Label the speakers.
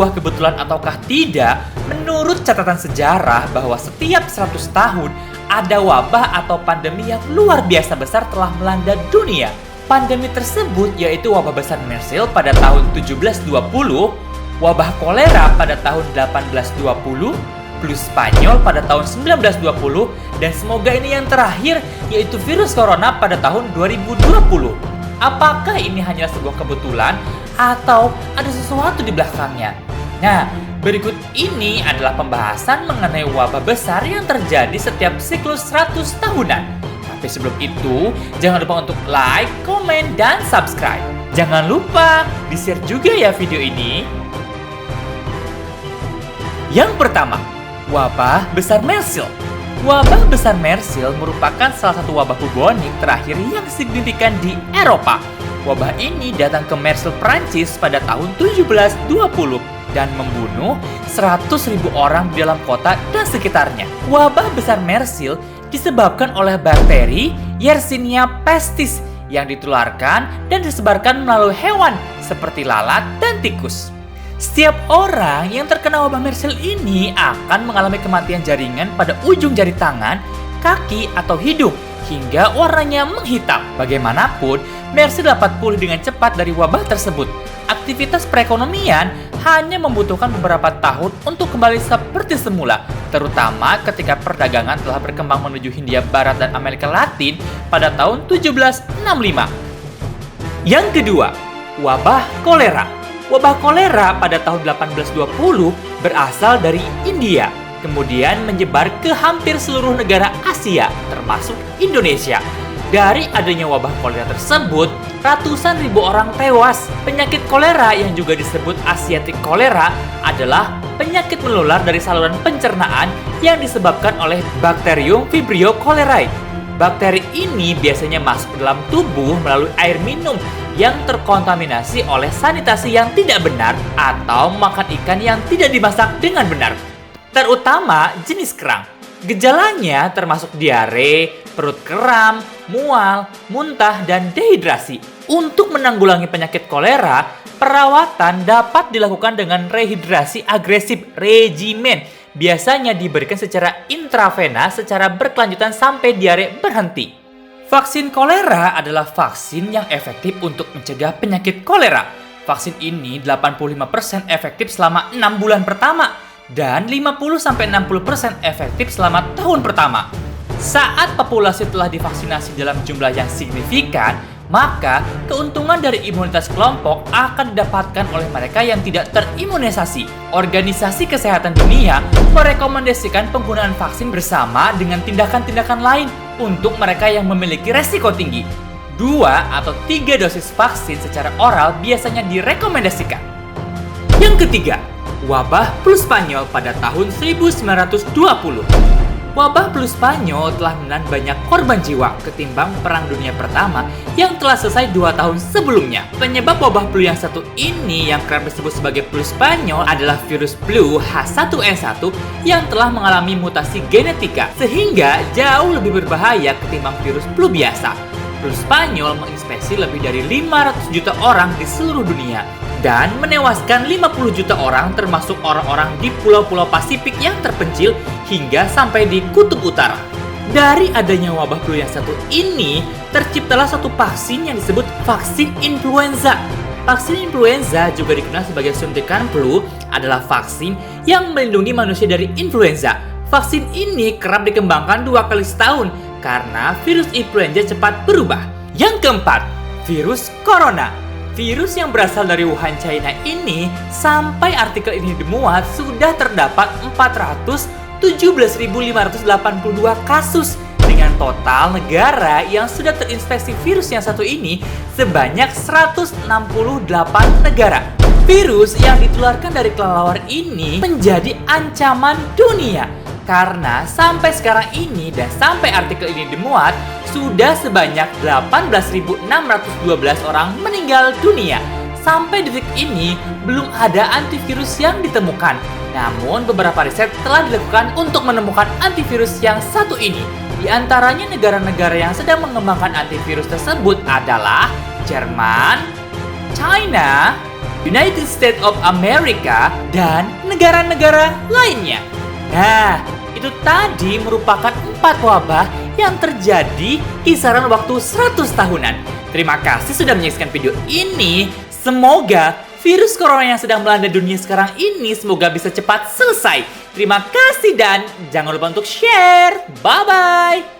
Speaker 1: sebuah kebetulan ataukah tidak, menurut catatan sejarah bahwa setiap 100 tahun ada wabah atau pandemi yang luar biasa besar telah melanda dunia. Pandemi tersebut yaitu wabah besar MERS pada tahun 1720, wabah kolera pada tahun 1820, flu Spanyol pada tahun 1920, dan semoga ini yang terakhir yaitu virus corona pada tahun 2020. Apakah ini hanya sebuah kebetulan atau ada sesuatu di belakangnya? Nah, berikut ini adalah pembahasan mengenai wabah besar yang terjadi setiap siklus 100 tahunan. Tapi sebelum itu, jangan lupa untuk like, komen, dan subscribe. Jangan lupa di-share juga ya video ini. Yang pertama, wabah besar MERS. Wabah besar MERS merupakan salah satu wabah bubonik terakhir yang signifikan di Eropa. Wabah ini datang ke MERS Prancis pada tahun 1720 dan membunuh 100.000 orang di dalam kota dan sekitarnya. Wabah besar MERS disebabkan oleh bakteri Yersinia pestis yang ditularkan dan disebarkan melalui hewan seperti lalat dan tikus. Setiap orang yang terkena wabah MERS ini akan mengalami kematian jaringan pada ujung jari tangan, kaki, atau hidung hingga warnanya menghitam. Bagaimanapun, MERS dapat pulih dengan cepat dari wabah tersebut. Aktivitas perekonomian hanya membutuhkan beberapa tahun untuk kembali seperti semula, terutama ketika perdagangan telah berkembang menuju Hindia Barat dan Amerika Latin pada tahun 1765. Yang kedua, wabah kolera. Wabah kolera pada tahun 1820 berasal dari India, kemudian menyebar ke hampir seluruh negara Asia, termasuk Indonesia. Dari adanya wabah kolera tersebut, ratusan ribu orang tewas. Penyakit kolera yang juga disebut Asiatic kolera adalah penyakit menular dari saluran pencernaan yang disebabkan oleh Bacterium Vibrio cholerae. Bakteri ini biasanya masuk ke dalam tubuh melalui air minum yang terkontaminasi oleh sanitasi yang tidak benar atau makan ikan yang tidak dimasak dengan benar, terutama jenis kerang. Gejalanya termasuk diare, perut kram, mual, muntah, dan dehidrasi. Untuk menanggulangi penyakit kolera, perawatan dapat dilakukan dengan rehidrasi agresif regimen. Biasanya diberikan secara intravena secara berkelanjutan sampai diare berhenti. Vaksin kolera adalah vaksin yang efektif untuk mencegah penyakit kolera. Vaksin ini 85% efektif selama 6 bulan pertama dan 50-60% efektif selama tahun pertama. Saat populasi telah divaksinasi dalam jumlah yang signifikan, maka keuntungan dari imunitas kelompok akan didapatkan oleh mereka yang tidak terimunisasi. Organisasi Kesehatan Dunia merekomendasikan penggunaan vaksin bersama dengan tindakan-tindakan lain untuk mereka yang memiliki resiko tinggi. 2 atau 3 dosis vaksin secara oral biasanya direkomendasikan. Yang ketiga, wabah flu Spanyol pada tahun 1920. Wabah flu Spanyol telah menelan banyak korban jiwa ketimbang Perang Dunia Pertama yang telah selesai 2 tahun sebelumnya. Penyebab wabah flu yang satu ini yang kerap disebut sebagai flu Spanyol adalah virus flu H1N1 yang telah mengalami mutasi genetika sehingga jauh lebih berbahaya ketimbang virus flu biasa. Flu Spanyol menginfeksi lebih dari 500 juta orang di seluruh dunia dan menewaskan 50 juta orang termasuk orang-orang di pulau-pulau Pasifik yang terpencil hingga sampai di kutub utara. Dari adanya wabah flu yang satu ini, terciptalah satu vaksin yang disebut vaksin influenza. Vaksin influenza juga dikenal sebagai suntikan flu adalah vaksin yang melindungi manusia dari influenza. Vaksin ini kerap dikembangkan 2 kali setahun karena virus influenza cepat berubah. Yang keempat, virus corona. Virus yang berasal dari Wuhan, China ini sampai artikel ini dimuat sudah terdapat 417.582 kasus dengan total negara yang sudah terinfeksi virus yang satu ini sebanyak 168 negara. Virus yang ditularkan dari kelelawar ini menjadi ancaman dunia karena sampai sekarang ini dan sampai artikel ini dimuat sudah sebanyak 18.612 orang meninggal dunia. Sampai detik ini belum ada antivirus yang ditemukan. Namun beberapa riset telah dilakukan untuk menemukan antivirus yang satu ini. Di antaranya negara-negara yang sedang mengembangkan antivirus tersebut adalah Jerman, China, United States of America, dan negara-negara lainnya. Nah, itu tadi merupakan 4 wabah yang terjadi kisaran waktu 100 tahunan. Terima kasih sudah menyaksikan video ini. Semoga virus corona yang sedang melanda dunia sekarang ini semoga bisa cepat selesai. Terima kasih dan jangan lupa untuk share. Bye-bye.